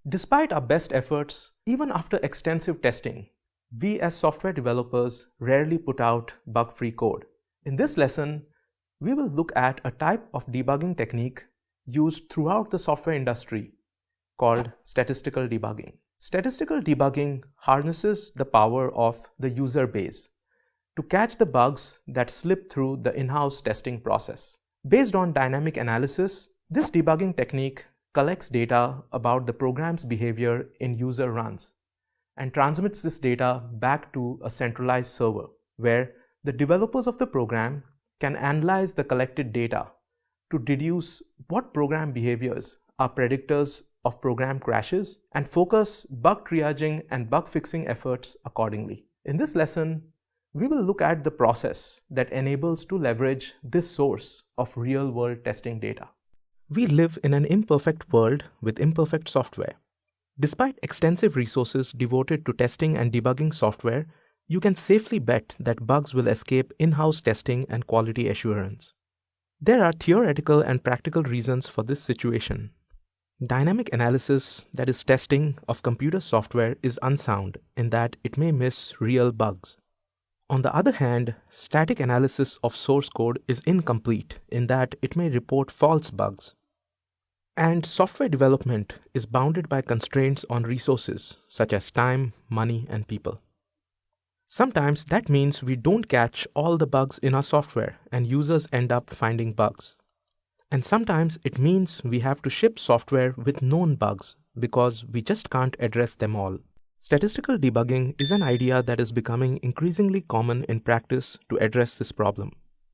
Despite our best efforts, even after extensive testing, we as software developers rarely put out bug-free code. In this lesson, we will look at a type of debugging technique used throughout the software industry called statistical debugging. Statistical debugging harnesses the power of the user base to catch the bugs that slip through the in-house testing process. Based on dynamic analysis, this debugging technique collects data about the program's behavior in user runs and transmits this data back to a centralized server, where the developers of the program can analyze the collected data to deduce what program behaviors are predictors of program crashes and focus bug triaging and bug fixing efforts accordingly. In this lesson, we will look at the process that enables to leverage this source of real-world testing data. We live in an imperfect world with imperfect software. Despite extensive resources devoted to testing and debugging software, you can safely bet that bugs will escape in-house testing and quality assurance. There are theoretical and practical reasons for this situation. Dynamic analysis, that is testing of computer software, is unsound in that it may miss real bugs. On the other hand, static analysis of source code is incomplete in that it may report false bugs. And software development is bounded by constraints on resources such as time, money, and people. Sometimes that means we don't catch all the bugs in our software and users end up finding bugs. And sometimes it means we have to ship software with known bugs because we just can't address them all. Statistical debugging is an idea that is becoming increasingly common in practice to address this problem.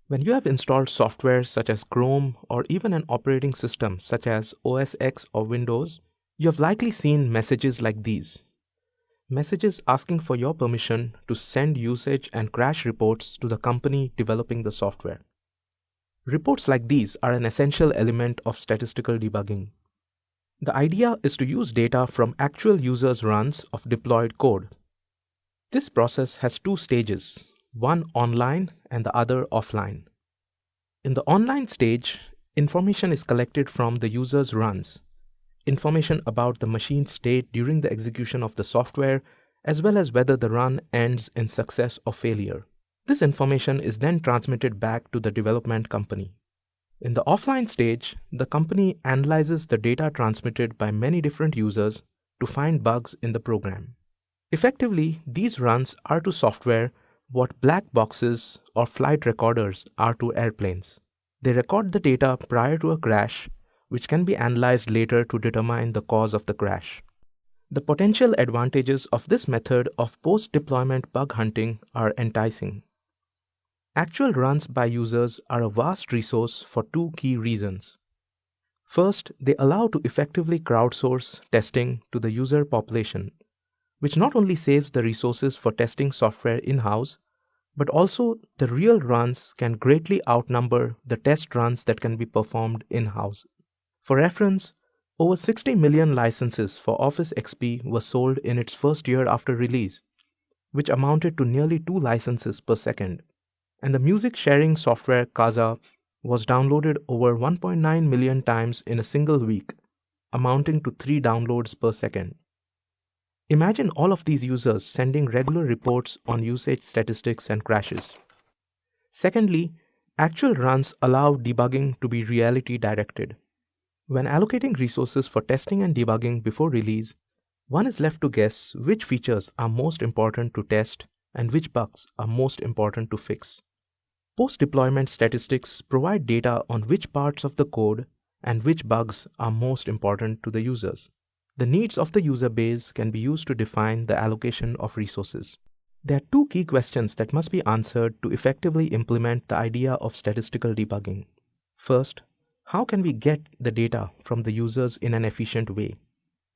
When you have installed software such as Chrome or even an operating system such as OS X or Windows, you have likely seen messages like these. Messages asking for your permission to send usage and crash reports to the company developing the software. Reports like these are an essential element of statistical debugging. The idea is to use data from actual users' runs of deployed code. This process has two stages, one online and the other offline. In the online stage, information is collected from the user's runs, information about the machine state during the execution of the software, as well as whether the run ends in success or failure. This information is then transmitted back to the development company. In the offline stage, the company analyzes the data transmitted by many different users to find bugs in the program. Effectively, these runs are to software what black boxes or flight recorders are to airplanes. They record the data prior to a crash, which can be analyzed later to determine the cause of the crash. The potential advantages of this method of post-deployment bug hunting are enticing. Actual runs by users are a vast resource for two key reasons. First, they allow to effectively crowdsource testing to the user population, which not only saves the resources for testing software in-house, but also the real runs can greatly outnumber the test runs that can be performed in-house. For reference, over 60 million licenses for Office XP were sold in its first year after release, which amounted to nearly 2 licenses per second. And the music sharing software Kazaa was downloaded over 1.9 million times in a single week, amounting to 3 downloads per second. Imagine all of these users sending regular reports on usage statistics and crashes. Secondly, actual runs allow debugging to be reality directed. When allocating resources for testing and debugging before release, one is left to guess which features are most important to test and which bugs are most important to fix. Post-deployment statistics provide data on which parts of the code and which bugs are most important to the users. The needs of the user base can be used to define the allocation of resources. There are two key questions that must be answered to effectively implement the idea of statistical debugging. First, how can we get the data from the users in an efficient way?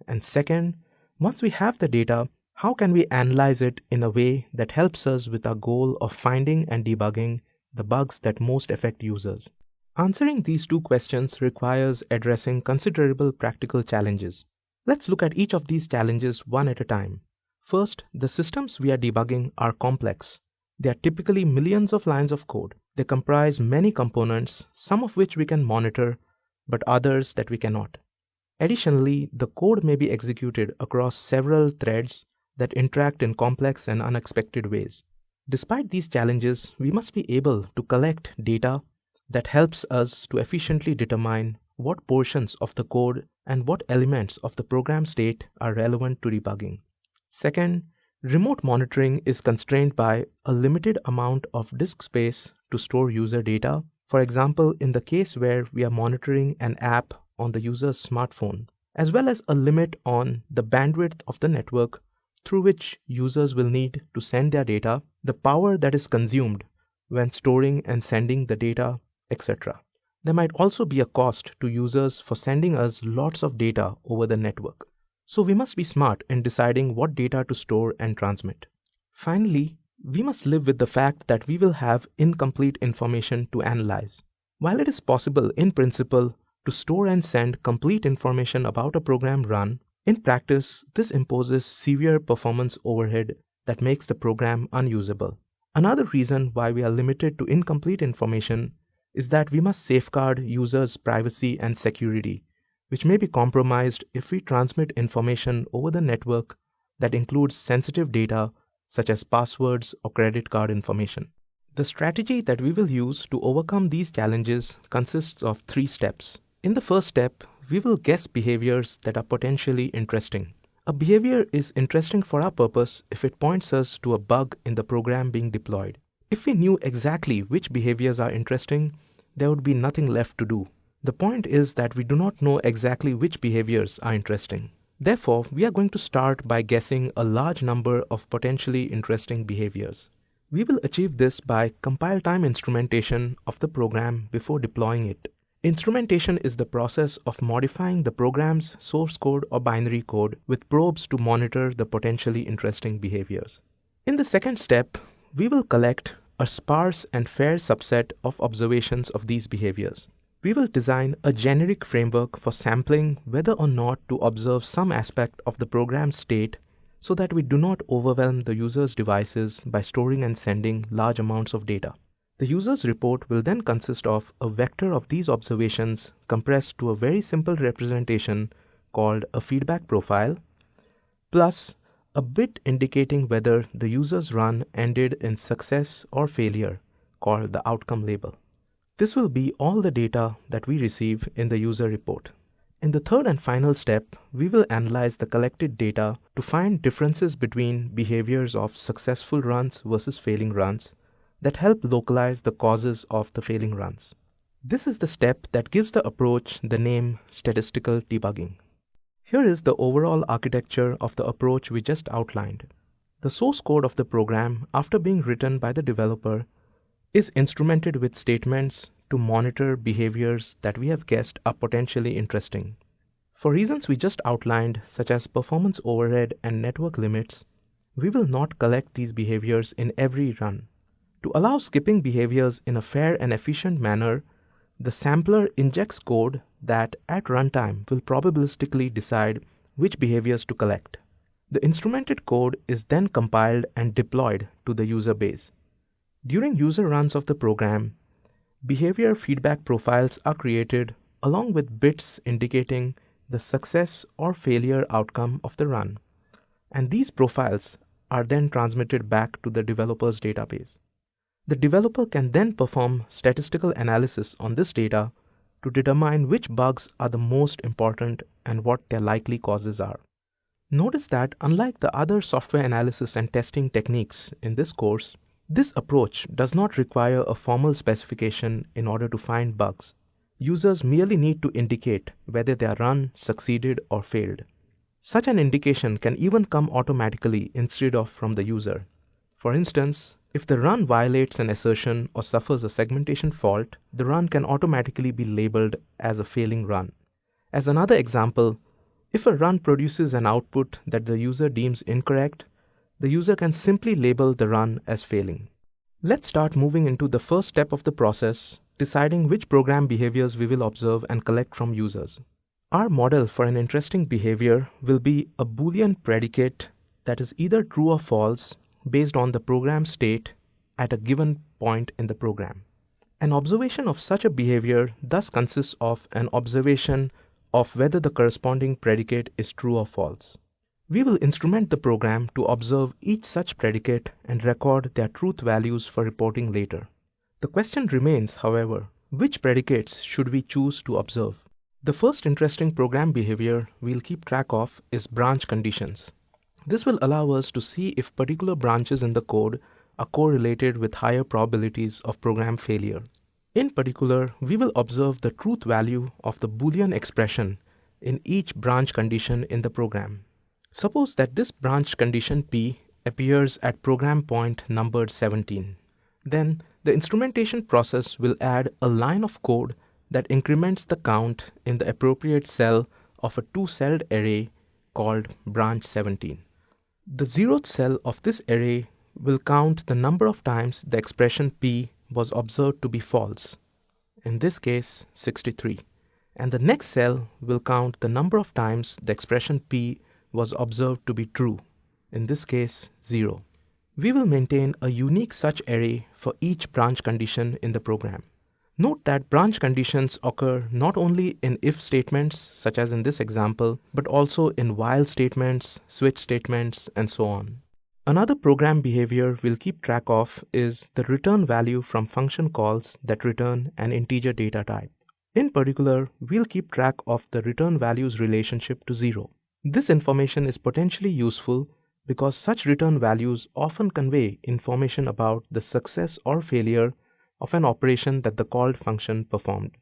And second, once we have the data, how can we analyze it in a way that helps us with our goal of finding and debugging the bugs that most affect users? Answering these two questions requires addressing considerable practical challenges. Let's look at each of these challenges one at a time. First, the systems we are debugging are complex. They are typically millions of lines of code. They comprise many components, some of which we can monitor, but others that we cannot. Additionally, the code may be executed across several threads that interact in complex and unexpected ways. Despite these challenges, we must be able to collect data that helps us to efficiently determine what portions of the code and what elements of the program state are relevant to debugging. Second, remote monitoring is constrained by a limited amount of disk space to store user data. For example, in the case where we are monitoring an app on the user's smartphone, as well as a limit on the bandwidth of the network through which users will need to send their data, the power that is consumed when storing and sending the data, etc. There might also be a cost to users for sending us lots of data over the network. So we must be smart in deciding what data to store and transmit. Finally, we must live with the fact that we will have incomplete information to analyze. While it is possible in principle to store and send complete information about a program run, in practice, this imposes severe performance overhead that makes the program unusable. Another reason why we are limited to incomplete information is that we must safeguard users' privacy and security, which may be compromised if we transmit information over the network that includes sensitive data such as passwords or credit card information. The strategy that we will use to overcome these challenges consists of 3 steps. In the first step, we will guess behaviors that are potentially interesting. A behavior is interesting for our purpose if it points us to a bug in the program being deployed. If we knew exactly which behaviors are interesting, there would be nothing left to do. The point is that we do not know exactly which behaviors are interesting. Therefore, we are going to start by guessing a large number of potentially interesting behaviors. We will achieve this by compile time instrumentation of the program before deploying it. Instrumentation is the process of modifying the program's source code or binary code with probes to monitor the potentially interesting behaviors. In the second step, we will collect a sparse and fair subset of observations of these behaviors. We will design a generic framework for sampling whether or not to observe some aspect of the program state so that we do not overwhelm the user's devices by storing and sending large amounts of data. The user's report will then consist of a vector of these observations compressed to a very simple representation called a feedback profile, plus a bit indicating whether the user's run ended in success or failure, called the outcome label. This will be all the data that we receive in the user report. In the third and final step, we will analyze the collected data to find differences between behaviors of successful runs versus failing runs that help localize the causes of the failing runs. This is the step that gives the approach the name statistical debugging. Here is the overall architecture of the approach we just outlined. The source code of the program, after being written by the developer, is instrumented with statements to monitor behaviors that we have guessed are potentially interesting. For reasons we just outlined, such as performance overhead and network limits, we will not collect these behaviors in every run. To allow skipping behaviors in a fair and efficient manner, the sampler injects code that at runtime will probabilistically decide which behaviors to collect. The instrumented code is then compiled and deployed to the user base. During user runs of the program, behavior feedback profiles are created along with bits indicating the success or failure outcome of the run, and these profiles are then transmitted back to the developer's database. The developer can then perform statistical analysis on this data to determine which bugs are the most important and what their likely causes are. Notice that unlike the other software analysis and testing techniques in this course, this approach does not require a formal specification in order to find bugs. Users merely need to indicate whether their run succeeded or failed. Such an indication can even come automatically instead of from the user. For instance, if the run violates an assertion or suffers a segmentation fault, the run can automatically be labeled as a failing run. As another example, if a run produces an output that the user deems incorrect, the user can simply label the run as failing. Let's start moving into the first step of the process, deciding which program behaviors we will observe and collect from users. Our model for an interesting behavior will be a Boolean predicate that is either true or false based on the program state at a given point in the program. An observation of such a behavior thus consists of an observation of whether the corresponding predicate is true or false. We will instrument the program to observe each such predicate and record their truth values for reporting later. The question remains, however, which predicates should we choose to observe? The first interesting program behavior we'll keep track of is branch conditions. This will allow us to see if particular branches in the code are correlated with higher probabilities of program failure. In particular, we will observe the truth value of the Boolean expression in each branch condition in the program. Suppose that this branch condition P appears at program point numbered 17. Then the instrumentation process will add a line of code that increments the count in the appropriate cell of a two-celled array called branch 17. The 0th cell of this array will count the number of times the expression P was observed to be false, in this case 63, and the next cell will count the number of times the expression P was observed to be true, in this case 0. We will maintain a unique such array for each branch condition in the program. Note that branch conditions occur not only in if statements, such as in this example, but also in while statements, switch statements, and so on. Another program behavior we'll keep track of is the return value from function calls that return an integer data type. In particular, we'll keep track of the return values relationship to 0. This information is potentially useful because such return values often convey information about the success or failure of an operation that the called function performed.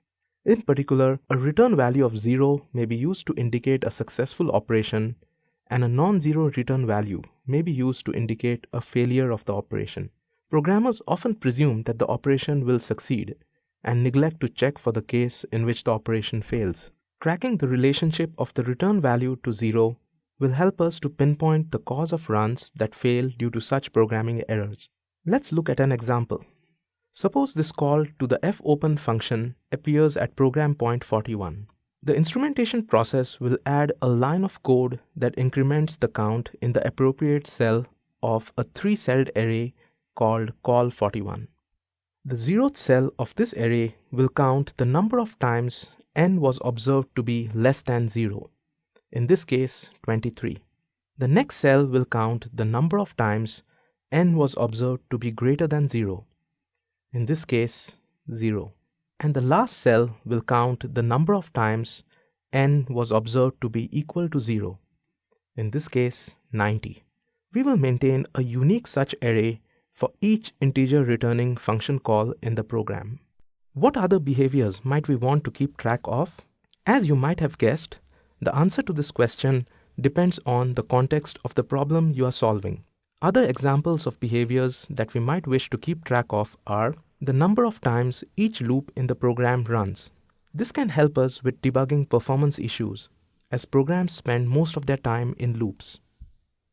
In particular, a return value of 0 may be used to indicate a successful operation, and a non-zero return value may be used to indicate a failure of the operation. Programmers often presume that the operation will succeed and neglect to check for the case in which the operation fails. Tracking the relationship of the return value to 0 will help us to pinpoint the cause of runs that fail due to such programming errors. Let's look at an example. Suppose this call to the fopen function appears at program point 41. The instrumentation process will add a line of code that increments the count in the appropriate cell of a three-celled array called call41. The 0th cell of this array will count the number of times n was observed to be less than 0, in this case 23. The next cell will count the number of times n was observed to be greater than 0, in this case 0. And the last cell will count the number of times n was observed to be equal to 0, in this case 90. We will maintain a unique such array for each integer returning function call in the program. What other behaviors might we want to keep track of? As you might have guessed, the answer to this question depends on the context of the problem you are solving. Other examples of behaviors that we might wish to keep track of are the number of times each loop in the program runs. This can help us with debugging performance issues, as programs spend most of their time in loops.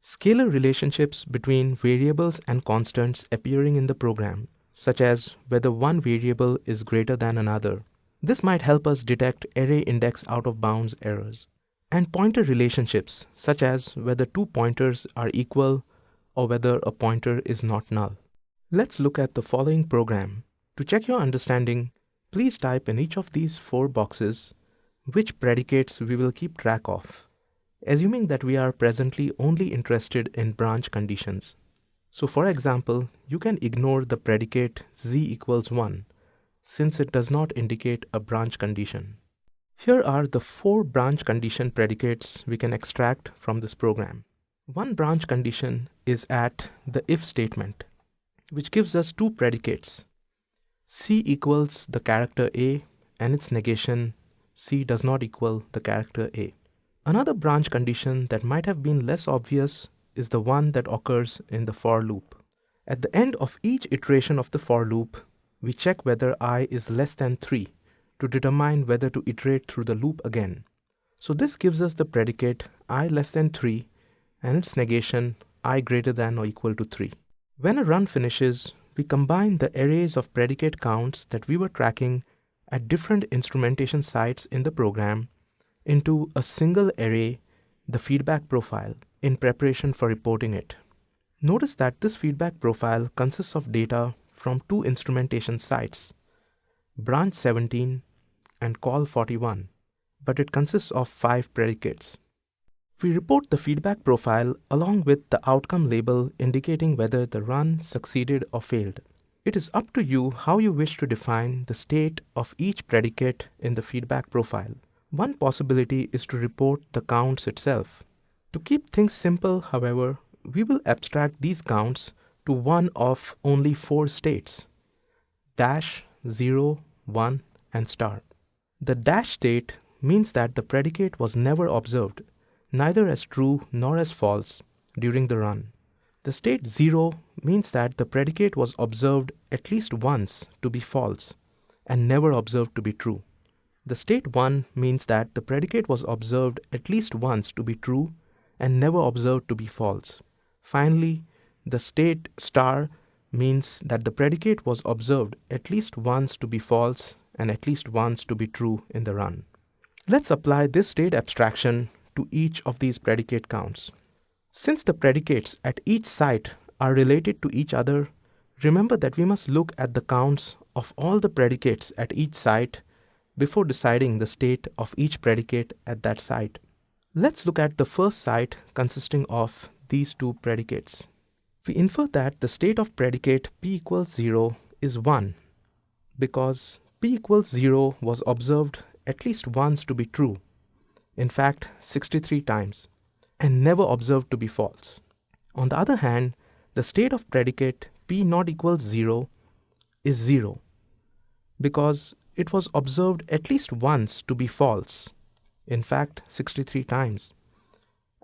Scalar relationships between variables and constants appearing in the program, such as whether one variable is greater than another. This might help us detect array index out of bounds errors. And pointer relationships, such as whether two pointers are equal or whether a pointer is not null. Let's look at the following program. To check your understanding, please type in each of these 4 boxes which predicates we will keep track of, assuming that we are presently only interested in branch conditions. So for example, you can ignore the predicate z equals 1 since it does not indicate a branch condition. Here are the 4 branch condition predicates we can extract from this program. One branch condition is at the if statement, which gives us 2 predicates. C equals the character A and its negation C does not equal the character A. Another branch condition that might have been less obvious is the one that occurs in the for loop. At the end of each iteration of the for loop, we check whether I is less than 3 to determine whether to iterate through the loop again. So this gives us the predicate I less than 3 and its negation I greater than or equal to 3. When a run finishes, we combine the arrays of predicate counts that we were tracking at different instrumentation sites in the program into a single array, the feedback profile, in preparation for reporting it. Notice that this feedback profile consists of data from 2 instrumentation sites, branch 17 and call 41. but it consists of 5 predicates. We report the feedback profile along with the outcome label indicating whether the run succeeded or failed. It is up to you how you wish to define the state of each predicate in the feedback profile. One possibility is to report the counts itself. To keep things simple, however, we will abstract these counts to one of only 4 states: dash, 0, 1, and star. The dash state means that the predicate was never observed, neither as true nor as false, during the run. The state 0 means that the predicate was observed at least once to be false and never observed to be true. The state 1 means that the predicate was observed at least once to be true and never observed to be false. Finally, the state star means that the predicate was observed at least once to be false and at least once to be true in the run. Let's apply this state abstraction to each of these predicate counts. Since the predicates at each site are related to each other, remember that we must look at the counts of all the predicates at each site before deciding the state of each predicate at that site. Let's look at the first site consisting of these 2 predicates. We infer that the state of predicate p equals 0 is 1 because p equals 0 was observed at least once to be true, in fact 63 times, and never observed to be false. On the other hand, the state of predicate p not equals 0 is 0 because it was observed at least once to be false, in fact 63 times,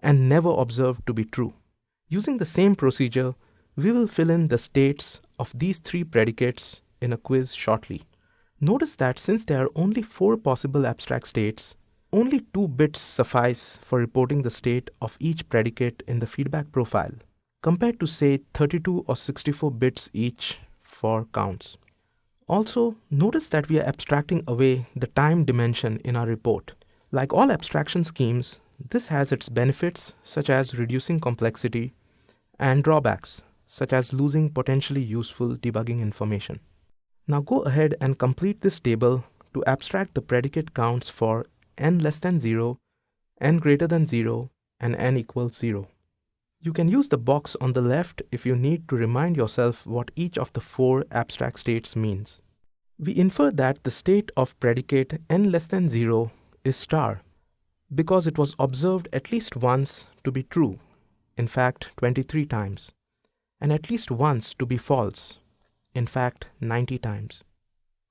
and never observed to be true. Using the same procedure, we will fill in the states of these 3 predicates in a quiz shortly. Notice that since there are only 4 possible abstract states, only 2 bits suffice for reporting the state of each predicate in the feedback profile, compared to say 32 or 64 bits each for counts. Also, notice that we are abstracting away the time dimension in our report. Like all abstraction schemes, this has its benefits such as reducing complexity and drawbacks such as losing potentially useful debugging information. Now go ahead and complete this table to abstract the predicate counts for n less than 0, n greater than 0, and n equals 0. You can use the box on the left if you need to remind yourself what each of the 4 abstract states means. We infer that the state of predicate n less than 0 is star because it was observed at least once to be true, in fact 23 times, and at least once to be false, in fact 90 times.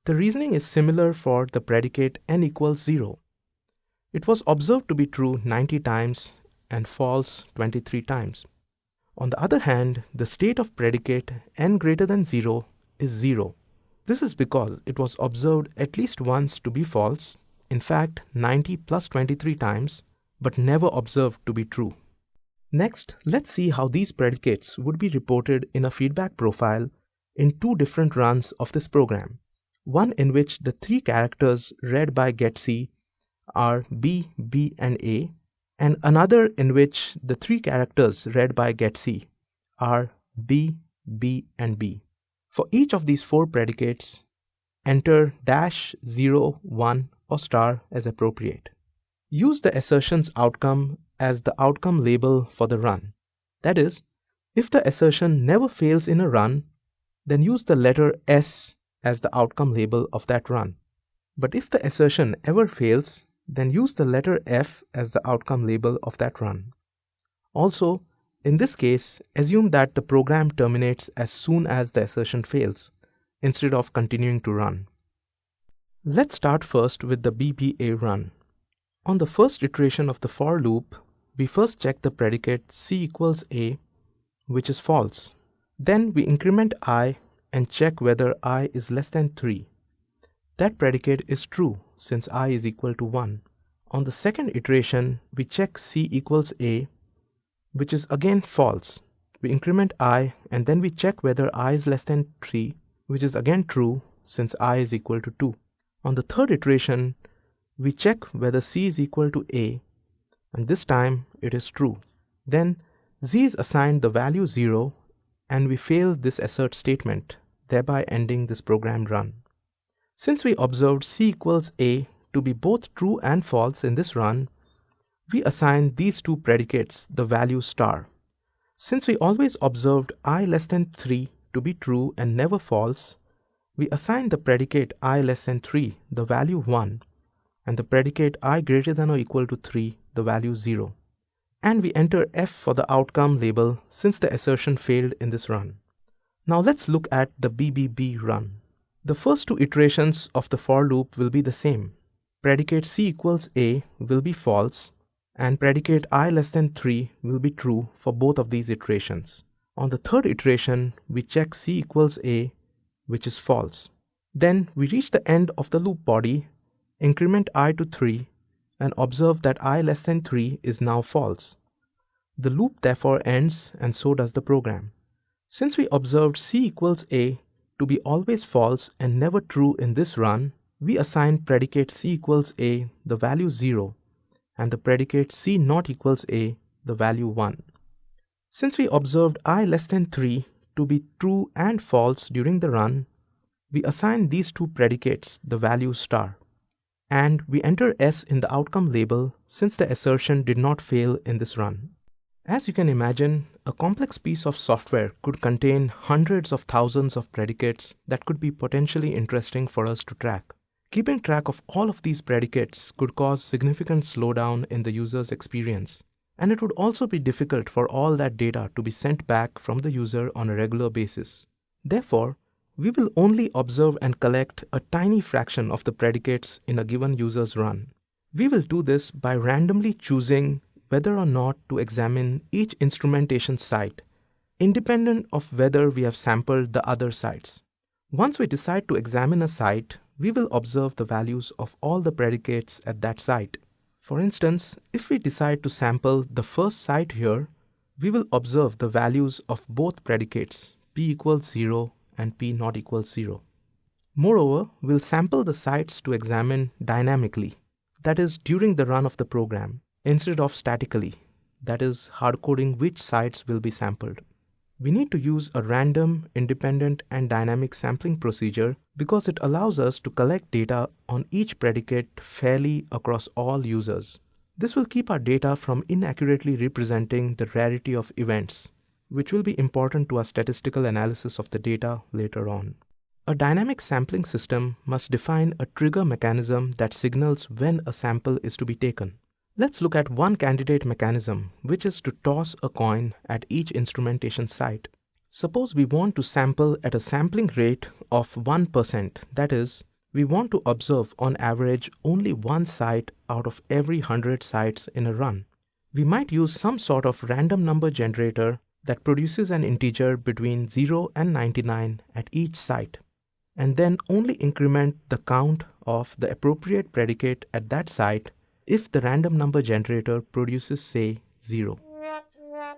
The reasoning is similar for the predicate n equals 0. It was observed to be true 90 times and false 23 times. On the other hand, the state of predicate n greater than 0 is 0. This is because it was observed at least once to be false, in fact 90 plus 23 times, but never observed to be true. Next, let's see how these predicates would be reported in a feedback profile in 2 different runs of this program. One in which the 3 characters read by getC are B, B, and A, and another in which the 3 characters read by getC are B, B, and B. For each of these 4 predicates, enter dash, 0, 1, or star as appropriate. Use the assertion's outcome as the outcome label for the run. That is, if the assertion never fails in a run, then use the letter S as the outcome label of that run. But if the assertion ever fails, then use the letter F as the outcome label of that run. Also, in this case, assume that the program terminates as soon as the assertion fails, instead of continuing to run. Let's start first with the BBA run. On the first iteration of the for loop, we first check the predicate C equals A, which is false. Then we increment I and check whether I is less than 3. That predicate is true since I is equal to 1. On the second iteration, we check C equals A, which is again false. We increment I and then we check whether I is less than 3, which is again true since I is equal to 2. On the third iteration, we check whether C is equal to A, and this time it is true. Then Z is assigned the value 0 and we fail this assert statement, thereby ending this program run. Since we observed C equals A to be both true and false in this run, we assign these two predicates the value star. Since we always observed I less than 3 to be true and never false, we assign the predicate I less than 3 the value 1 and the predicate I greater than or equal to 3 the value 0. And we enter F for the outcome label since the assertion failed in this run. Now let's look at the BBB run. The first two iterations of the for loop will be the same. Predicate C equals A will be false and predicate I less than 3 will be true for both of these iterations. On the third iteration, we check C equals A, which is false. Then we reach the end of the loop body, increment I to 3, and observe that I less than 3 is now false. The loop therefore ends, and so does the program. Since we observed C equals A to be always false and never true in this run, we assign predicate C equals A the value 0 and the predicate C not equals A the value 1. Since we observed I less than 3 to be true and false during the run, we assign these two predicates the value star. And we enter S in the outcome label since the assertion did not fail in this run. As you can imagine, a complex piece of software could contain hundreds of thousands of predicates that could be potentially interesting for us to track. Keeping track of all of these predicates could cause significant slowdown in the user's experience, and it would also be difficult for all that data to be sent back from the user on a regular basis. Therefore, we will only observe and collect a tiny fraction of the predicates in a given user's run. We will do this by randomly choosing whether or not to examine each instrumentation site, independent of whether we have sampled the other sites. Once we decide to examine a site, we will observe the values of all the predicates at that site. For instance, if we decide to sample the first site here, we will observe the values of both predicates p equals 0 and p not equals 0. Moreover, we'll sample the sites to examine dynamically, that is during the run of the program, instead of statically, that is hardcoding which sites will be sampled. We need to use a random, independent, and dynamic sampling procedure because it allows us to collect data on each predicate fairly across all users. This will keep our data from inaccurately representing the rarity of events, which will be important to our statistical analysis of the data later on. A dynamic sampling system must define a trigger mechanism that signals when a sample is to be taken. Let's look at one candidate mechanism, which is to toss a coin at each instrumentation site. Suppose we want to sample at a sampling rate of 1%, that is, we want to observe on average only one site out of every 100 sites in a run. We might use some sort of random number generator that produces an integer between 0 and 99 at each site, and then only increment the count of the appropriate predicate at that site if the random number generator produces, say, 0.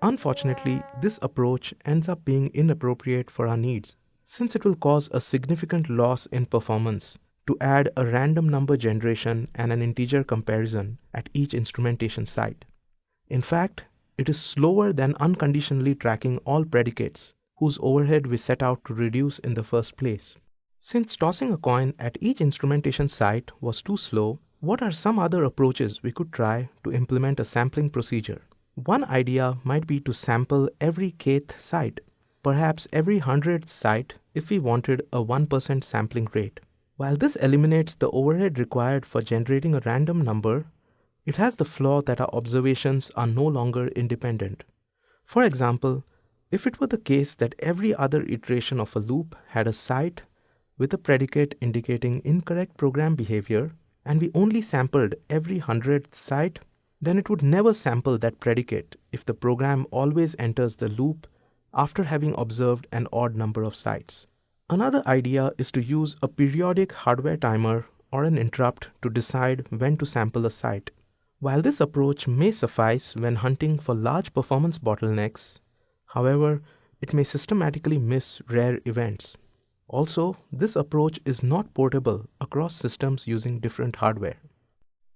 Unfortunately, this approach ends up being inappropriate for our needs, since it will cause a significant loss in performance to add a random number generation and an integer comparison at each instrumentation site. In fact, it is slower than unconditionally tracking all predicates whose overhead we set out to reduce in the first place. Since tossing a coin at each instrumentation site was too slow, what are some other approaches we could try to implement a sampling procedure? One idea might be to sample every kth site, perhaps every 100th site if we wanted a 1% sampling rate. While this eliminates the overhead required for generating a random number, it has the flaw that our observations are no longer independent. For example, if it were the case that every other iteration of a loop had a site with a predicate indicating incorrect program behavior, and we only sampled every 100th site, then it would never sample that predicate if the program always enters the loop after having observed an odd number of sites. Another idea is to use a periodic hardware timer or an interrupt to decide when to sample a site. While this approach may suffice when hunting for large performance bottlenecks, however, it may systematically miss rare events. Also, this approach is not portable across systems using different hardware.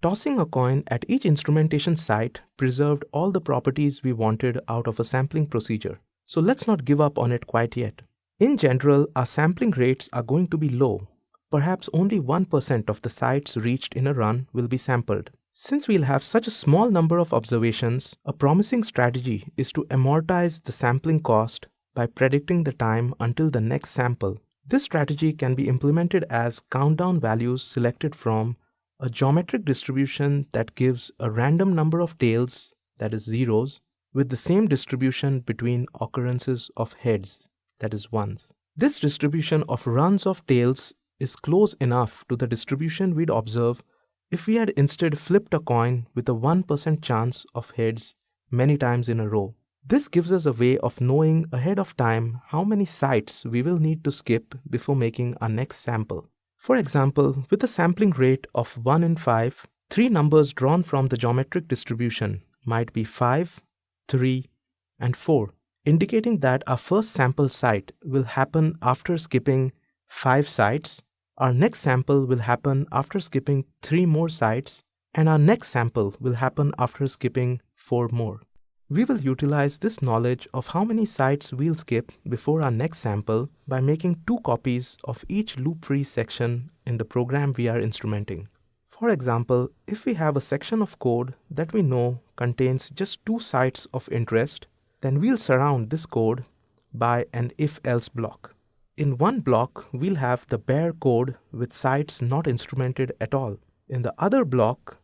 Tossing a coin at each instrumentation site preserved all the properties we wanted out of a sampling procedure, so let's not give up on it quite yet. In general, our sampling rates are going to be low, perhaps only 1% of the sites reached in a run will be sampled. Since we'll have such a small number of observations, a promising strategy is to amortize the sampling cost by predicting the time until the next sample. This strategy can be implemented as countdown values selected from a geometric distribution that gives a random number of tails, that is zeros, with the same distribution between occurrences of heads, that is ones. This distribution of runs of tails is close enough to the distribution we'd observe if we had instead flipped a coin with a 1% chance of heads many times in a row. This gives us a way of knowing ahead of time how many sites we will need to skip before making our next sample. For example, with a sampling rate of 1 in 5, 3 numbers drawn from the geometric distribution might be 5, 3, and 4, indicating that our first sample site will happen after skipping 5 sites, our next sample will happen after skipping 3 more sites, and our next sample will happen after skipping 4 more. We will utilize this knowledge of how many sites we'll skip before our next sample by making 2 copies of each loop-free section in the program we are instrumenting. For example, if we have a section of code that we know contains just 2 sites of interest, then we'll surround this code by an if-else block. In one block, we'll have the bare code with sites not instrumented at all. In the other block,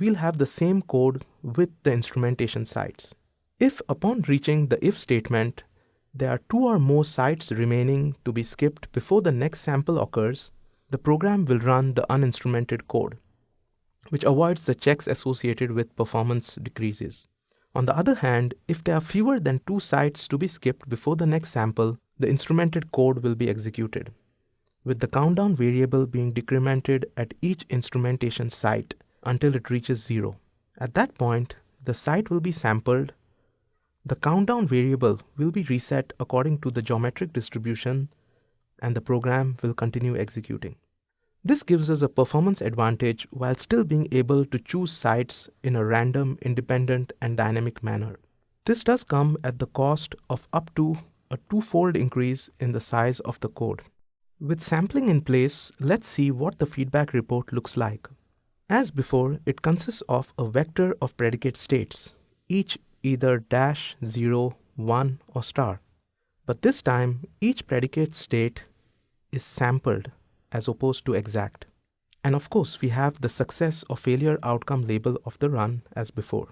we'll have the same code with the instrumentation sites. If upon reaching the if statement, there are 2 or more sites remaining to be skipped before the next sample occurs, the program will run the uninstrumented code, which avoids the checks associated with performance decreases. On the other hand, if there are fewer than 2 sites to be skipped before the next sample, the instrumented code will be executed, with the countdown variable being decremented at each instrumentation site until it reaches 0. At that point, the site will be sampled, the countdown variable will be reset according to the geometric distribution, and the program will continue executing. This gives us a performance advantage while still being able to choose sites in a random, independent, and dynamic manner. This does come at the cost of up to a 2-fold increase in the size of the code. With sampling in place, let's see what the feedback report looks like. As before, it consists of a vector of predicate states, each either dash, 0, 1, or star. But this time, each predicate state is sampled as opposed to exact. And of course, we have the success or failure outcome label of the run as before.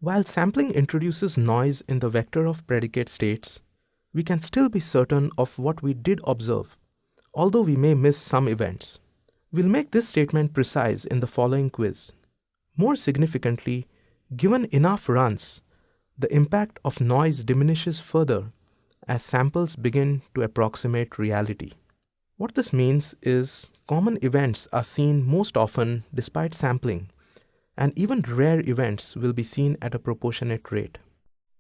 While sampling introduces noise in the vector of predicate states, we can still be certain of what we did observe, although we may miss some events. We'll make this statement precise in the following quiz. More significantly, given enough runs, the impact of noise diminishes further as samples begin to approximate reality. What this means is common events are seen most often despite sampling, and even rare events will be seen at a proportionate rate.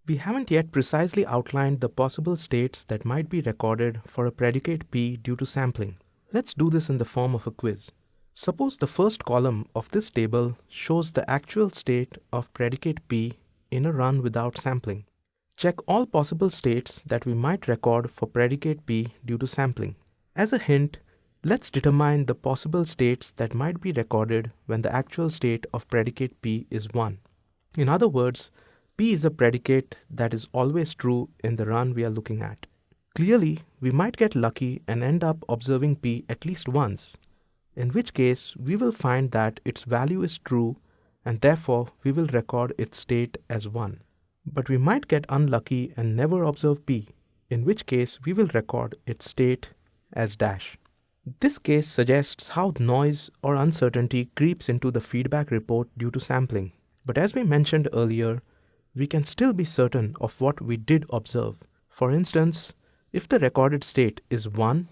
We haven't yet precisely outlined the possible states that might be recorded for a predicate P due to sampling. Let's do this in the form of a quiz. Suppose the first column of this table shows the actual state of predicate P in a run without sampling. Check all possible states that we might record for predicate P due to sampling. As a hint, let's determine the possible states that might be recorded when the actual state of predicate P is 1. In other words, P is a predicate that is always true in the run we are looking at. Clearly, we might get lucky and end up observing P at least once, in which case we will find that its value is true and therefore we will record its state as 1. But we might get unlucky and never observe P, in which case we will record its state as dash. This case suggests how noise or uncertainty creeps into the feedback report due to sampling. But as we mentioned earlier, we can still be certain of what we did observe. For instance, if the recorded state is 1,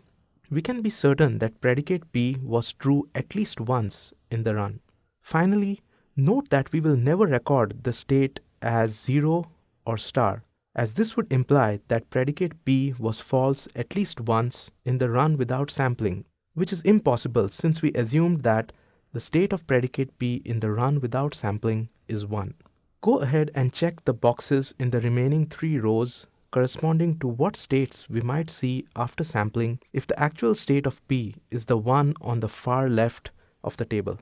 we can be certain that predicate P was true at least once in the run. Finally, note that we will never record the state as 0 or star, as this would imply that predicate P was false at least once in the run without sampling, which is impossible since we assumed that the state of predicate P in the run without sampling is 1. Go ahead and check the boxes in the remaining 3 rows corresponding to what states we might see after sampling if the actual state of P is the one on the far left of the table.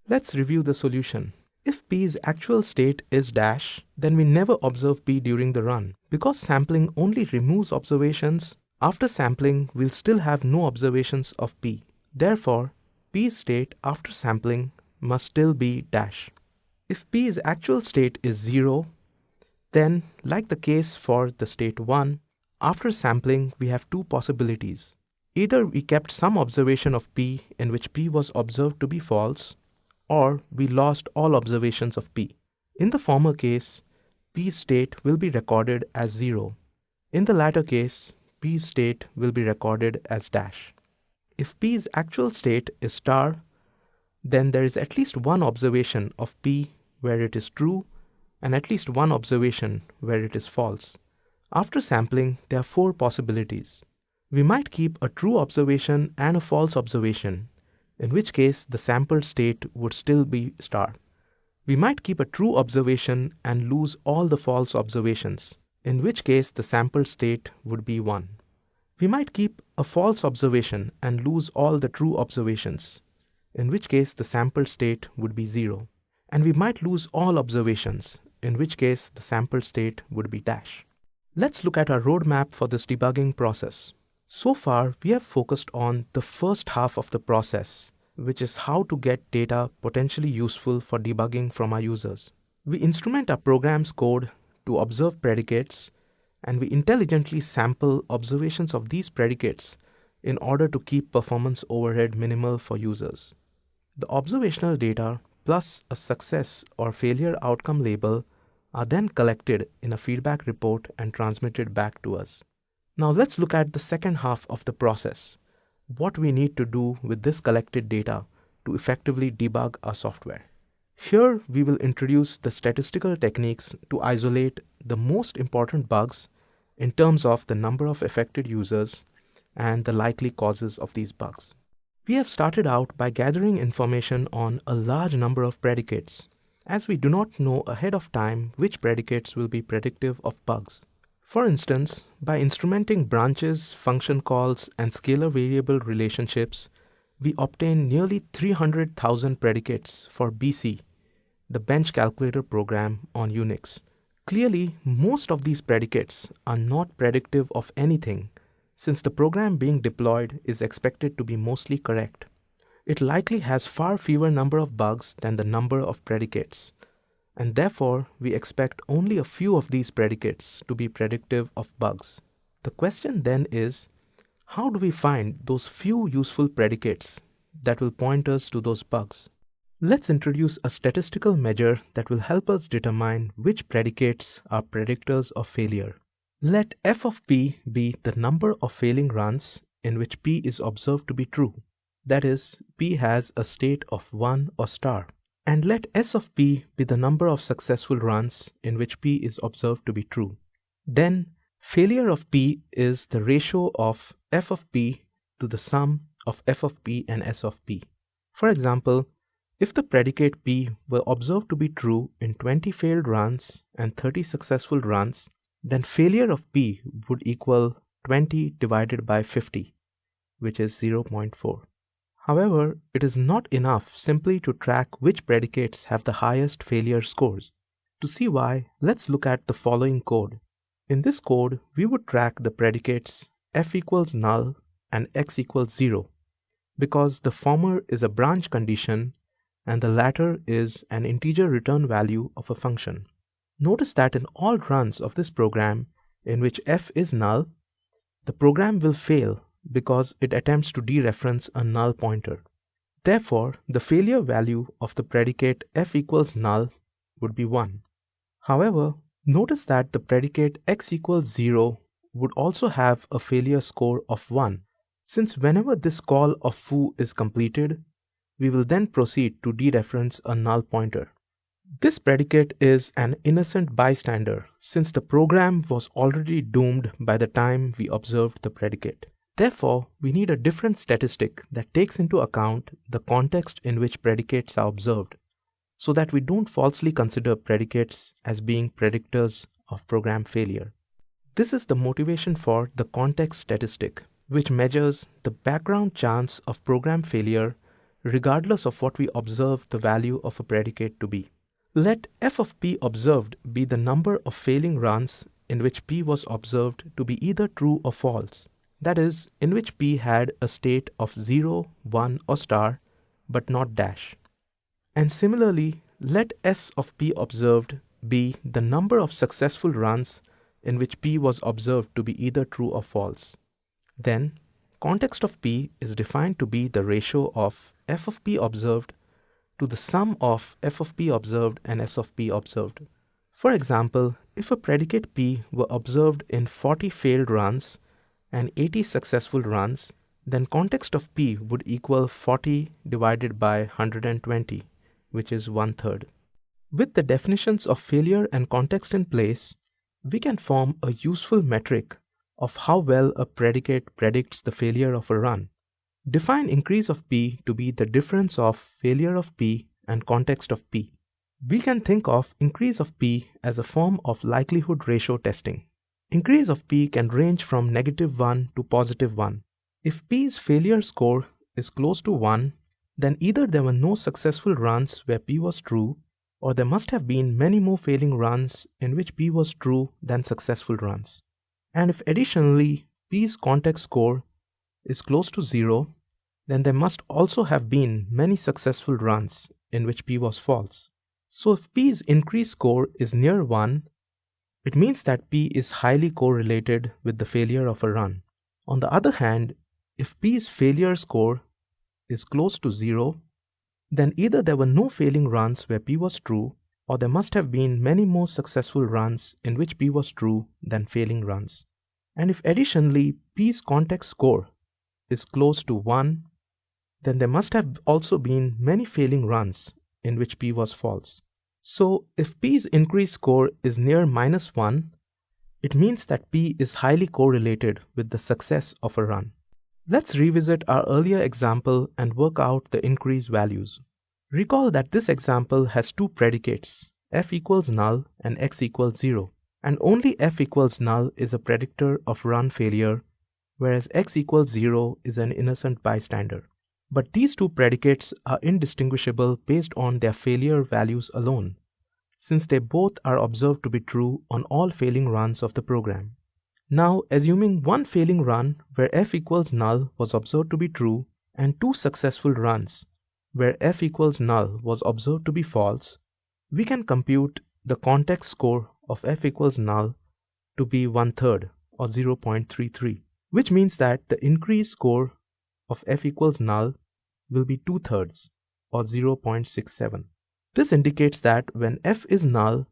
Let's review the solution. If P's actual state is dash, then we never observe P during the run. Because sampling only removes observations, after sampling we'll still have no observations of P. Therefore, P's state after sampling must still be dash. If P's actual state is 0, then, like the case for the state 1, after sampling we have two possibilities. Either we kept some observation of P in which P was observed to be false, or we lost all observations of P. In the former case, P's state will be recorded as 0. In the latter case, P's state will be recorded as dash. If P's actual state is star, then there is at least one observation of P where it is true and at least one observation where it is false. After sampling, there are four possibilities. We might keep a true observation and a false observation, in which case the sampled state would still be star. We might keep a true observation and lose all the false observations, in which case the sampled state would be 1. We might keep a false observation and lose all the true observations, in which case the sampled state would be 0. And we might lose all observations, in which case the sampled state would be dash. Let's look at our roadmap for this debugging process. So far, we have focused on the first half of the process, which is how to get data potentially useful for debugging from our users. We instrument our program's code to observe predicates, and we intelligently sample observations of these predicates in order to keep performance overhead minimal for users. The observational data plus a success or failure outcome label are then collected in a feedback report and transmitted back to us. Now let's look at the second half of the process, what we need to do with this collected data to effectively debug our software. Here we will introduce the statistical techniques to isolate the most important bugs in terms of the number of affected users and the likely causes of these bugs. We have started out by gathering information on a large number of predicates, as we do not know ahead of time which predicates will be predictive of bugs. For instance, by instrumenting branches, function calls, and scalar variable relationships, we obtain nearly 300,000 predicates for BC, the bench calculator program on Unix. Clearly, most of these predicates are not predictive of anything, since the program being deployed is expected to be mostly correct. It likely has far fewer number of bugs than the number of predicates, and therefore we expect only a few of these predicates to be predictive of bugs. The question then is, how do we find those few useful predicates that will point us to those bugs? Let's introduce a statistical measure that will help us determine which predicates are predictors of failure. Let f of p be the number of failing runs in which p is observed to be true. That is, p has a state of 1 or star. And let s of p be the number of successful runs in which p is observed to be true. Then, failure of p is the ratio of f of p to the sum of f of p and s of p. For example, if the predicate p were observed to be true in 20 failed runs and 30 successful runs, then failure of p would equal 20 divided by 50, which is 0.4. However, it is not enough simply to track which predicates have the highest failure scores. To see why, let's look at the following code. In this code, we would track the predicates f equals null and x equals 0, because the former is a branch condition and the latter is an integer return value of a function. Notice that in all runs of this program in which f is null, the program will fail because it attempts to dereference a null pointer. Therefore, the failure value of the predicate f equals null would be 1. However, notice that the predicate x equals 0 would also have a failure score of 1, since whenever this call of foo is completed, we will then proceed to dereference a null pointer. This predicate is an innocent bystander, since the program was already doomed by the time we observed the predicate. Therefore, we need a different statistic that takes into account the context in which predicates are observed, so that we don't falsely consider predicates as being predictors of program failure. This is the motivation for the context statistic, which measures the background chance of program failure regardless of what we observe the value of a predicate to be. Let f of p observed be the number of failing runs in which p was observed to be either true or false. That is, in which p had a state of 0, 1 or star, but not dash. And similarly, let s of p observed be the number of successful runs in which p was observed to be either true or false. Then, context of p is defined to be the ratio of f of p observed to the sum of f of p observed and s of p observed. For example, if a predicate p were observed in 40 failed runs and 80 successful runs, then context of p would equal 40 divided by 120, which is 1/3. With the definitions of failure and context in place, we can form a useful metric of how well a predicate predicts the failure of a run. Define increase of p to be the difference of failure of p and context of p. We can think of increase of p as a form of likelihood ratio testing. Increase of p can range from -1 to +1. If p's failure score is close to 1, then either there were no successful runs where p was true, or there must have been many more failing runs in which p was true than successful runs. And if additionally p's context score is close to 0, then there must also have been many successful runs in which p was false. So if p's increased score is near 1, it means that p is highly correlated with the failure of a run. On the other hand, if p's failure score is close to 0, then either there were no failing runs where p was true, or there must have been many more successful runs in which p was true than failing runs. And if additionally p's context score is close to 1, then there must have also been many failing runs in which p was false. So if p's increased score is near -1, it means that p is highly correlated with the success of a run. Let's revisit our earlier example and work out the increase values. Recall that this example has two predicates, f equals null and x equals 0, and only f equals null is a predictor of run failure, whereas x equals 0 is an innocent bystander. But these two predicates are indistinguishable based on their failure values alone, since they both are observed to be true on all failing runs of the program. Now, assuming one failing run where f equals null was observed to be true and two successful runs where f equals null was observed to be false, we can compute the context score of f equals null to be 1/3 or 0.33, which means that the increased score of f equals null will be 2/3 or 0.67. This indicates that when f is null,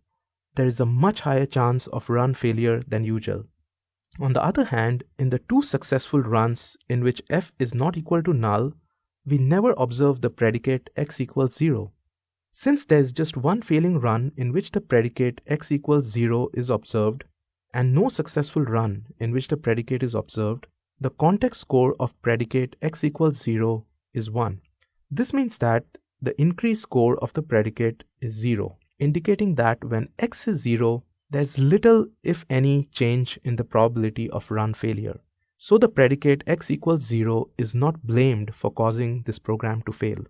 there is a much higher chance of run failure than usual. On the other hand, in the two successful runs in which f is not equal to null, we never observe the predicate x equals 0. Since there is just one failing run in which the predicate x equals 0 is observed, and no successful run in which the predicate is observed, the context score of predicate x equals 0 is 1. This means that the increased score of the predicate is 0, indicating that when x is 0, there's little, if any, change in the probability of run failure. So the predicate x equals 0 is not blamed for causing this program to fail.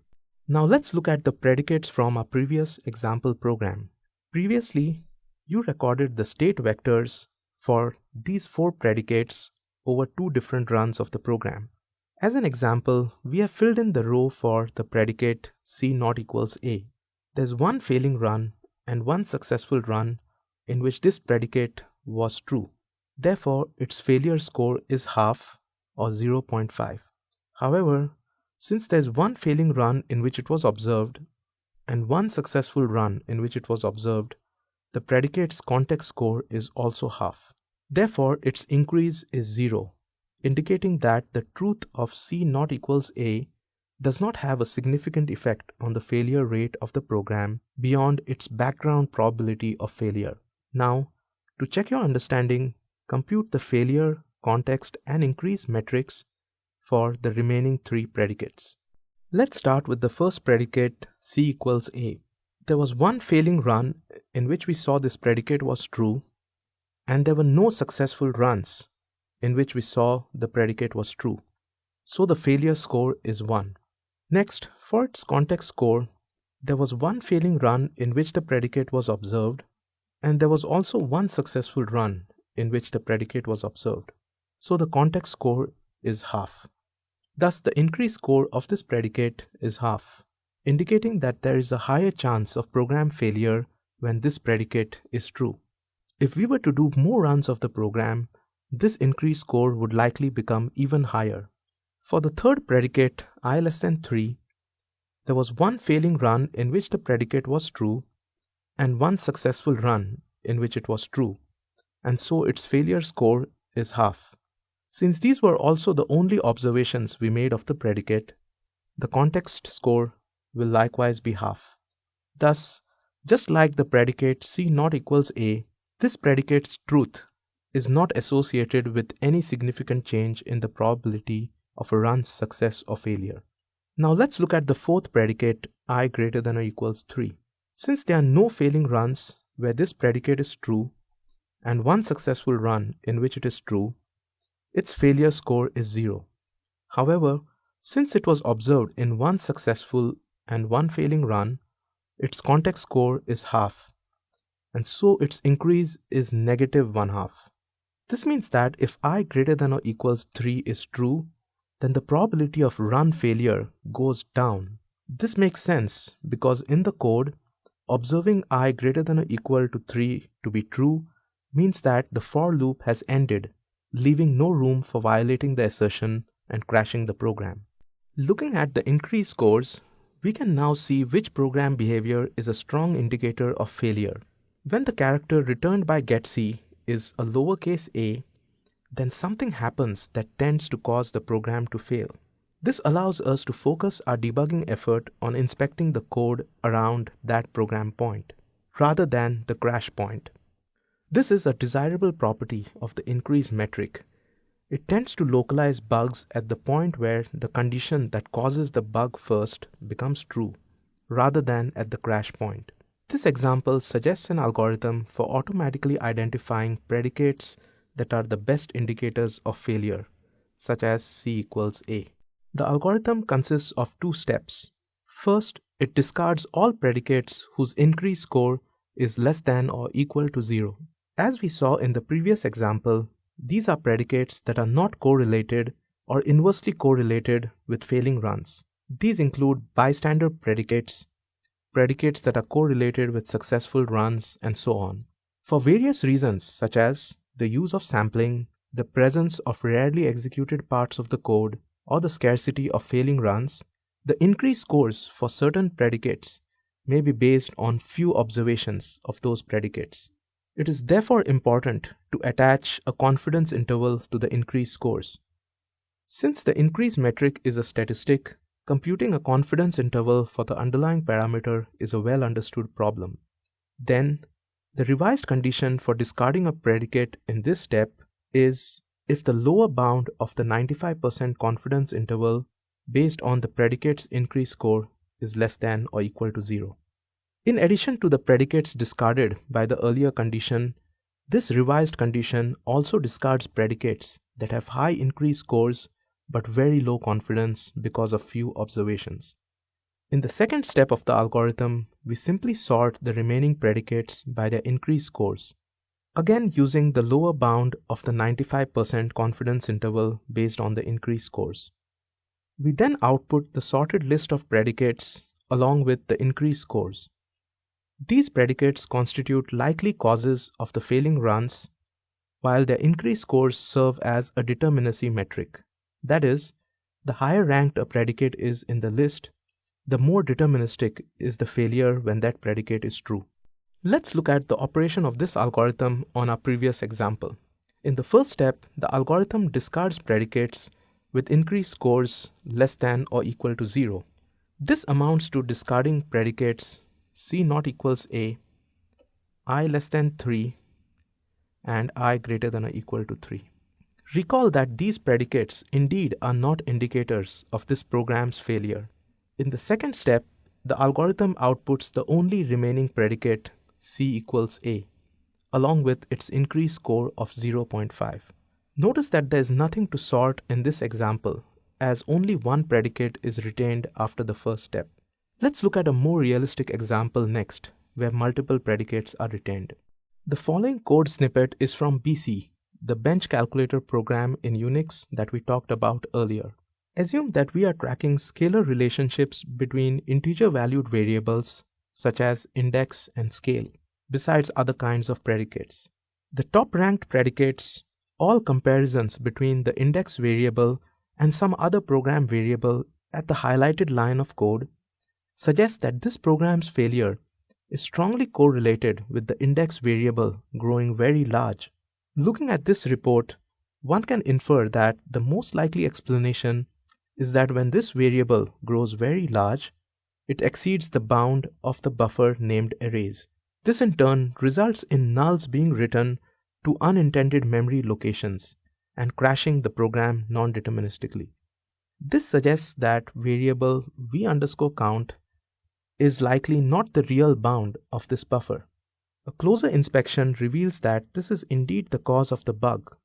Now let's look at the predicates from our previous example program. Previously, you recorded the state vectors for these 4 predicates over 2 different runs of the program. As an example, we have filled in the row for the predicate c not equals a. There's one failing run and one successful run in which this predicate was true. Therefore, its failure score is half or 0.5. However, since there's one failing run in which it was observed and one successful run in which it was observed, the predicate's context score is also half. Therefore, its increase is 0, indicating that the truth of c not equals a does not have a significant effect on the failure rate of the program beyond its background probability of failure. Now, to check your understanding, compute the failure, context, and increase metrics for the remaining 3 predicates. Let's start with the first predicate c equals a. There was one failing run in which we saw this predicate was true, and there were no successful runs in which we saw the predicate was true. So the failure score is 1. Next, for its context score, there was one failing run in which the predicate was observed, and there was also one successful run in which the predicate was observed. So the context score is half. Thus, the increased score of this predicate is half, indicating that there is a higher chance of program failure when this predicate is true. If we were to do more runs of the program, this increased score would likely become even higher. For the third predicate, I less than 3, there was one failing run in which the predicate was true and one successful run in which it was true, and so its failure score is half. Since these were also the only observations we made of the predicate, the context score will likewise be half. Thus, just like the predicate C not equals A, this predicate's truth is not associated with any significant change in the probability of a run's success or failure. Now let's look at the fourth predicate I greater than or equals 3. Since there are no failing runs where this predicate is true and one successful run in which it is true, its failure score is 0. However, since it was observed in one successful and one failing run, its context score is half, and so its increase is negative 1/2. This means that if I greater than or equals 3 is true, then the probability of run failure goes down. This makes sense because in the code, observing I greater than or equal to 3 to be true means that the for loop has ended, leaving no room for violating the assertion and crashing the program. Looking at the increased scores, we can now see which program behavior is a strong indicator of failure. When the character returned by getC is a lowercase a, then something happens that tends to cause the program to fail. This allows us to focus our debugging effort on inspecting the code around that program point, rather than the crash point. This is a desirable property of the increase metric. It tends to localize bugs at the point where the condition that causes the bug first becomes true, rather than at the crash point. This example suggests an algorithm for automatically identifying predicates that are the best indicators of failure, such as C equals A. The algorithm consists of 2 steps. First, it discards all predicates whose increase score is less than or equal to 0. As we saw in the previous example, these are predicates that are not correlated or inversely correlated with failing runs. These include bystander predicates, predicates that are correlated with successful runs, and so on. For various reasons such as the use of sampling, the presence of rarely executed parts of the code, or the scarcity of failing runs, the increased scores for certain predicates may be based on few observations of those predicates. It is therefore important to attach a confidence interval to the increased scores. Since the increase metric is a statistic, computing a confidence interval for the underlying parameter is a well understood problem. Then, the revised condition for discarding a predicate in this step is if the lower bound of the 95% confidence interval based on the predicate's increase score is less than or equal to 0. In addition to the predicates discarded by the earlier condition, this revised condition also discards predicates that have high increase scores but very low confidence because of few observations. In the second step of the algorithm, we simply sort the remaining predicates by their increase scores, again using the lower bound of the 95% confidence interval based on the increase scores. We then output the sorted list of predicates along with the increase scores. These predicates constitute likely causes of the failing runs, while their increase scores serve as a determinacy metric. That is, the higher ranked a predicate is in the list, the more deterministic is the failure when that predicate is true. Let's look at the operation of this algorithm on our previous example. In the first step, the algorithm discards predicates with increased scores less than or equal to 0. This amounts to discarding predicates C not equals A, I less than 3, and I greater than or equal to 3. Recall that these predicates indeed are not indicators of this program's failure. In the second step, the algorithm outputs the only remaining predicate C equals A. along with its increased score of 0.5. Notice that there is nothing to sort in this example, as only one predicate is retained after the first step. Let's look at a more realistic example next, where multiple predicates are retained. The following code snippet is from BC, the bench calculator program in Unix that we talked about earlier. Assume that we are tracking scalar relationships between integer valued variables such as index and scale, besides other kinds of predicates. The top ranked predicates, all comparisons between the index variable and some other program variable at the highlighted line of code, suggest that this program's failure is strongly correlated with the index variable growing very large. Looking at this report, one can infer that the most likely explanation is that when this variable grows very large, it exceeds the bound of the buffer named arrays. This in turn results in nulls being written to unintended memory locations and crashing the program non-deterministically. This suggests that variable v_count is likely not the real bound of this buffer. A closer inspection reveals that this is indeed the cause of the bug,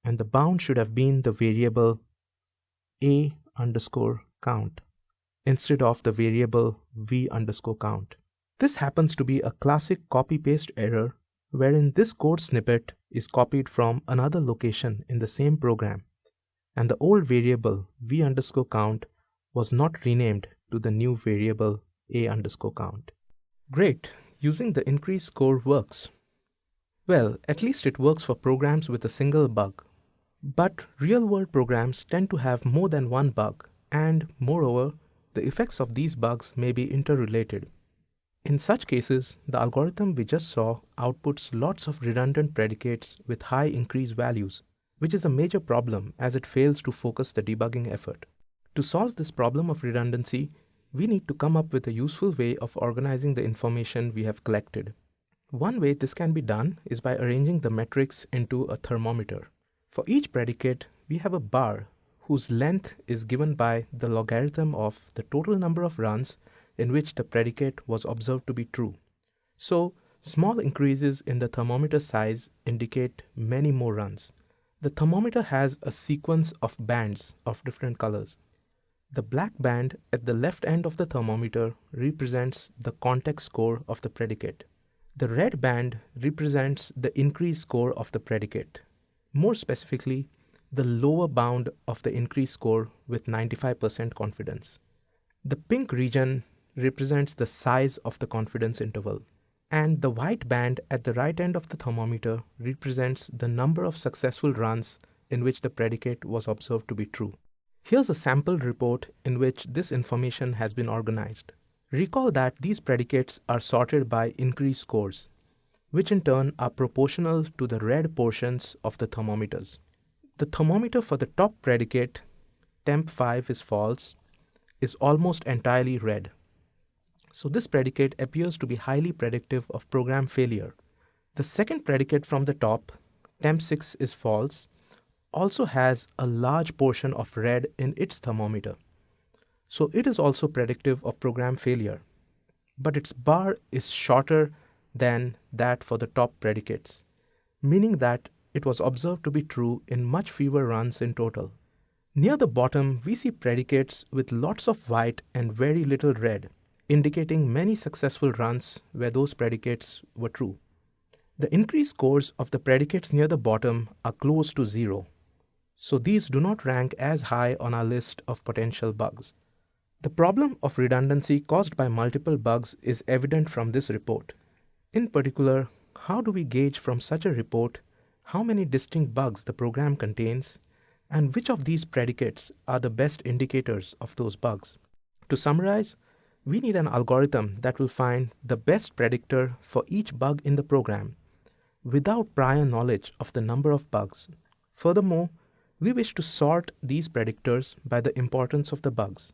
and the bound should have been the variable a_count instead of the variable v_count. This happens to be a classic copy-paste error wherein this code snippet is copied from another location in the same program, and the old variable v_count was not renamed to the new variable a_count. Great, using the increased score works. Well, at least it works for programs with a single bug. But real-world programs tend to have more than one bug, and moreover, the effects of these bugs may be interrelated. In such cases, the algorithm we just saw outputs lots of redundant predicates with high increase values, which is a major problem as it fails to focus the debugging effort. To solve this problem of redundancy, we need to come up with a useful way of organizing the information we have collected. One way this can be done is by arranging the metrics into a thermometer. For each predicate, we have a bar whose length is given by the logarithm of the total number of runs in which the predicate was observed to be true. So, small increases in the thermometer size indicate many more runs. The thermometer has a sequence of bands of different colors. The black band at the left end of the thermometer represents the context score of the predicate. The red band represents the increased score of the predicate. More specifically, the lower bound of the increased score with 95% confidence. The pink region represents the size of the confidence interval, and the white band at the right end of the thermometer represents the number of successful runs in which the predicate was observed to be true. Here's a sample report in which this information has been organized. Recall that these predicates are sorted by increased scores, which in turn are proportional to the red portions of the thermometers. The thermometer for the top predicate, temp5 is false, is almost entirely red. So this predicate appears to be highly predictive of program failure. The second predicate from the top, temp6 is false, also has a large portion of red in its thermometer. So it is also predictive of program failure, but its bar is shorter than that for the top predicates, meaning that it was observed to be true in much fewer runs in total. Near the bottom, we see predicates with lots of white and very little red, indicating many successful runs where those predicates were true. The increased scores of the predicates near the bottom are close to 0, so these do not rank as high on our list of potential bugs. The problem of redundancy caused by multiple bugs is evident from this report. In particular, how do we gauge from such a report how many distinct bugs the program contains, and which of these predicates are the best indicators of those bugs? To summarize, we need an algorithm that will find the best predictor for each bug in the program without prior knowledge of the number of bugs. Furthermore, we wish to sort these predictors by the importance of the bugs.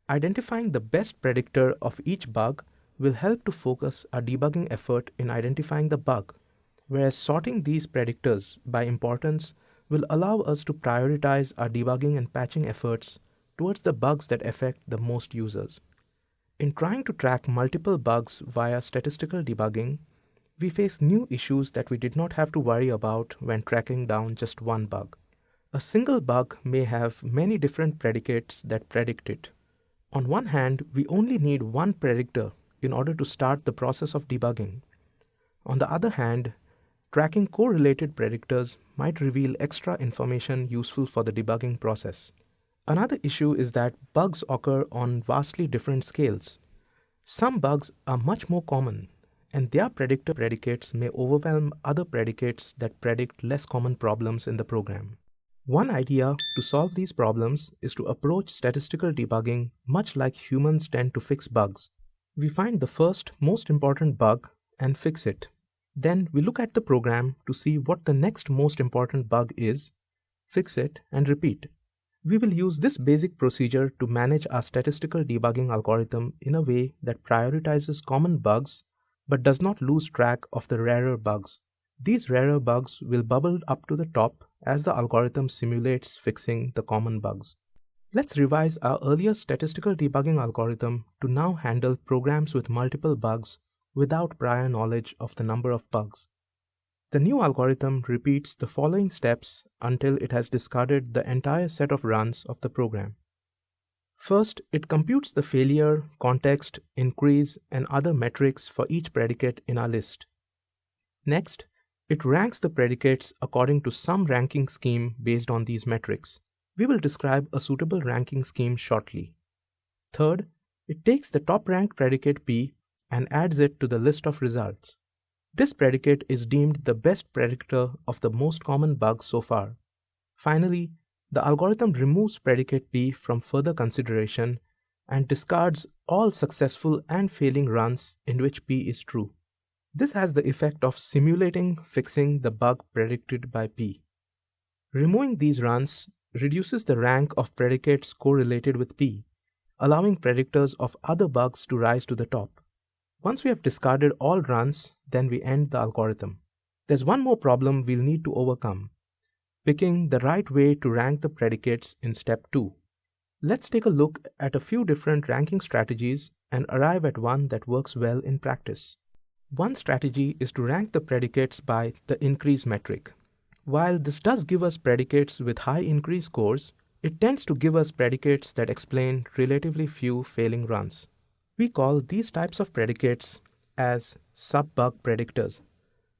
Identifying the best predictor of each bug will help to focus our debugging effort in identifying the bug, whereas sorting these predictors by importance will allow us to prioritize our debugging and patching efforts towards the bugs that affect the most users. In trying to track multiple bugs via statistical debugging, we face new issues that we did not have to worry about when tracking down just one bug. A single bug may have many different predicates that predict it. On one hand, we only need one predictor in order to start the process of debugging. On the other hand, tracking correlated predictors might reveal extra information useful for the debugging process. Another issue is that bugs occur on vastly different scales. Some bugs are much more common, and their predictor predicates may overwhelm other predicates that predict less common problems in the program. One idea to solve these problems is to approach statistical debugging much like humans tend to fix bugs. We find the first most important bug and fix it. Then we look at the program to see what the next most important bug is, fix it, and repeat. We will use this basic procedure to manage our statistical debugging algorithm in a way that prioritizes common bugs but does not lose track of the rarer bugs. These rarer bugs will bubble up to the top as the algorithm simulates fixing the common bugs. Let's revise our earlier statistical debugging algorithm to now handle programs with multiple bugs without prior knowledge of the number of bugs. The new algorithm repeats the following steps until it has discarded the entire set of runs of the program. First, it computes the failure, context, increase, and other metrics for each predicate in our list. Next, it ranks the predicates according to some ranking scheme based on these metrics. We will describe a suitable ranking scheme shortly. Third, it takes the top-ranked predicate P and adds it to the list of results. This predicate is deemed the best predictor of the most common bugs so far. Finally, the algorithm removes predicate P from further consideration and discards all successful and failing runs in which P is true. This has the effect of simulating fixing the bug predicted by P. Removing these runs reduces the rank of predicates correlated with P, allowing predictors of other bugs to rise to the top. Once we have discarded all runs, then we end the algorithm. There's one more problem we'll need to overcome: picking the right way to rank the predicates in step 2. Let's take a look at a few different ranking strategies and arrive at one that works well in practice. One strategy is to rank the predicates by the increase metric. While this does give us predicates with high increase scores, it tends to give us predicates that explain relatively few failing runs. We call these types of predicates as sub-bug predictors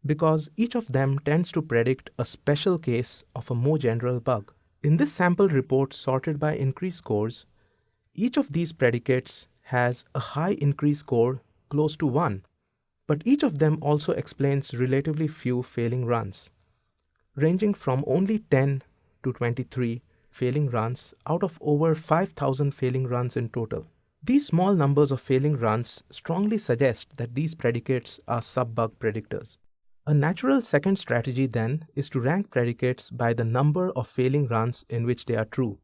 because each of them tends to predict a special case of a more general bug. In this sample report sorted by increase scores, each of these predicates has a high increase score close to 1, but each of them also explains relatively few failing runs, ranging from only 10 to 23 failing runs out of over 5,000 failing runs in total. These small numbers of failing runs strongly suggest that these predicates are sub-bug predictors. A natural second strategy then is to rank predicates by the number of failing runs in which they are true.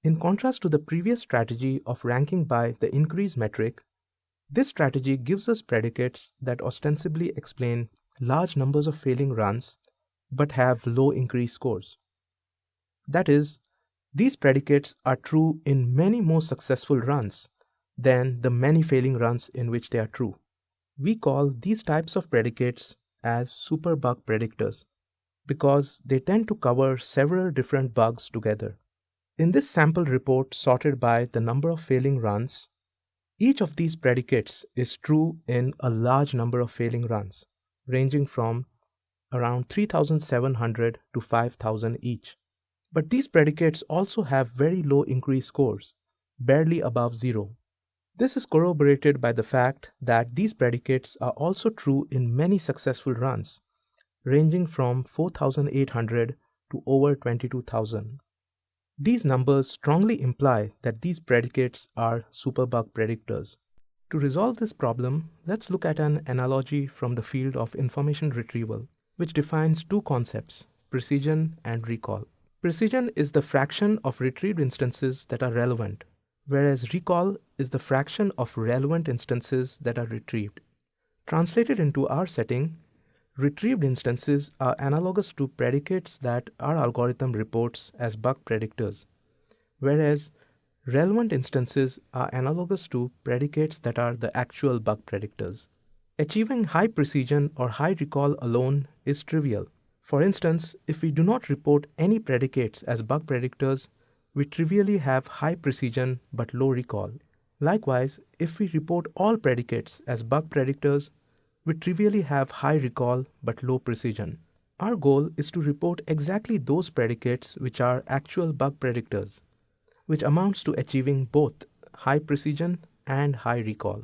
In contrast to the previous strategy of ranking by the increase metric, this strategy gives us predicates that ostensibly explain large numbers of failing runs but have low increase scores. That is, these predicates are true in many more successful runs than the many failing runs in which they are true. We call these types of predicates as superbug predictors because they tend to cover several different bugs together. In this sample report sorted by the number of failing runs, each of these predicates is true in a large number of failing runs, ranging from around 3,700 to 5,000 each. But these predicates also have very low increase scores, barely above 0. This is corroborated by the fact that these predicates are also true in many successful runs, ranging from 4,800 to over 22,000. These numbers strongly imply that these predicates are superbug predictors. To resolve this problem, let's look at an analogy from the field of information retrieval, which defines two concepts: precision and recall. Precision is the fraction of retrieved instances that are relevant, whereas recall is the fraction of relevant instances that are retrieved. Translated into our setting, retrieved instances are analogous to predicates that our algorithm reports as bug predictors, whereas relevant instances are analogous to predicates that are the actual bug predictors. Achieving high precision or high recall alone is trivial. For instance, if we do not report any predicates as bug predictors, we trivially have high precision but low recall. Likewise, if we report all predicates as bug predictors, we trivially have high recall but low precision. Our goal is to report exactly those predicates which are actual bug predictors, which amounts to achieving both high precision and high recall.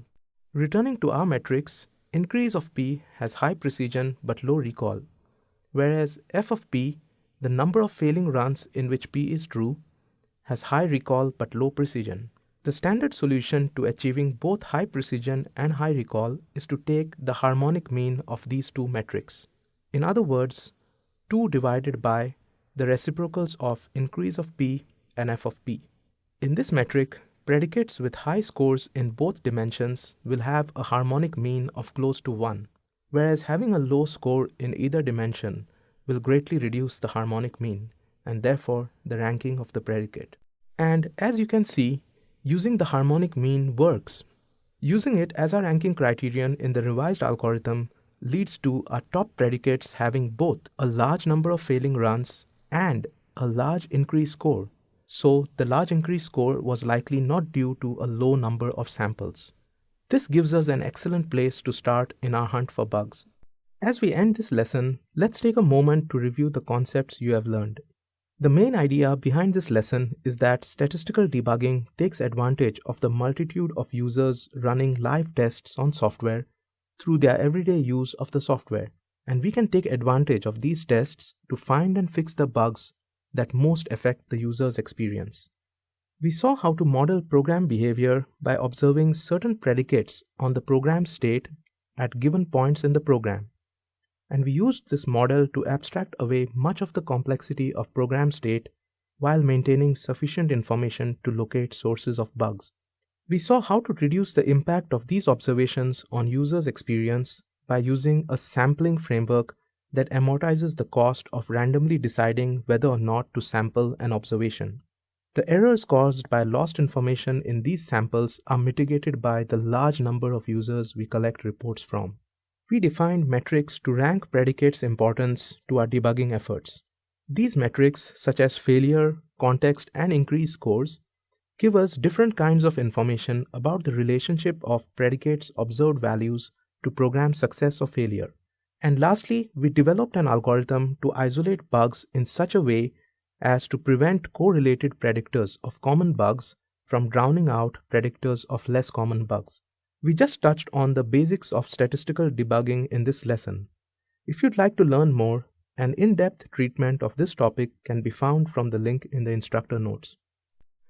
Returning to our metrics, increase of p has high precision but low recall, whereas f of p, the number of failing runs in which p is true, has high recall but low precision. The standard solution to achieving both high precision and high recall is to take the harmonic mean of these two metrics. In other words, 2 divided by the reciprocals of increase of p and f of p. In this metric, predicates with high scores in both dimensions will have a harmonic mean of close to 1, whereas having a low score in either dimension will greatly reduce the harmonic mean and therefore the ranking of the predicate. And as you can see, using the harmonic mean works. Using it as our ranking criterion in the revised algorithm leads to our top predicates having both a large number of failing runs and a large increased score. So the large increased score was likely not due to a low number of samples. This gives us an excellent place to start in our hunt for bugs. As we end this lesson, let's take a moment to review the concepts you have learned. The main idea behind this lesson is that statistical debugging takes advantage of the multitude of users running live tests on software through their everyday use of the software, and we can take advantage of these tests to find and fix the bugs that most affect the user's experience. We saw how to model program behavior by observing certain predicates on the program state at given points in the program. And we used this model to abstract away much of the complexity of program state while maintaining sufficient information to locate sources of bugs. We saw how to reduce the impact of these observations on users' experience by using a sampling framework that amortizes the cost of randomly deciding whether or not to sample an observation. The errors caused by lost information in these samples are mitigated by the large number of users we collect reports from. We defined metrics to rank predicates' importance to our debugging efforts. These metrics, such as failure, context, and increased scores, give us different kinds of information about the relationship of predicates' observed values to program success or failure. And lastly, we developed an algorithm to isolate bugs in such a way as to prevent correlated predictors of common bugs from drowning out predictors of less common bugs. We just touched on the basics of statistical debugging in this lesson. If you'd like to learn more, an in-depth treatment of this topic can be found from the link in the instructor notes.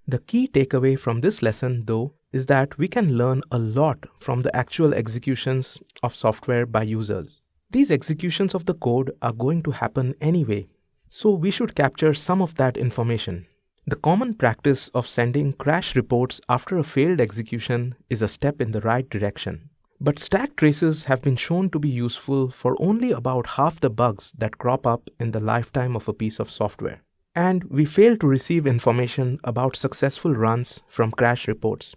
The key takeaway from this lesson, though, is that we can learn a lot from the actual executions of software by users. These executions of the code are going to happen anyway, so we should capture some of that information. The common practice of sending crash reports after a failed execution is a step in the right direction. But stack traces have been shown to be useful for only about half the bugs that crop up in the lifetime of a piece of software. And we fail to receive information about successful runs from crash reports.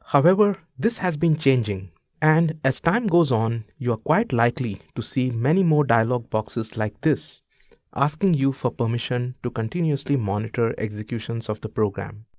However, this has been changing, and as time goes on, you are quite likely to see many more dialog boxes like this, asking you for permission to continuously monitor executions of the program.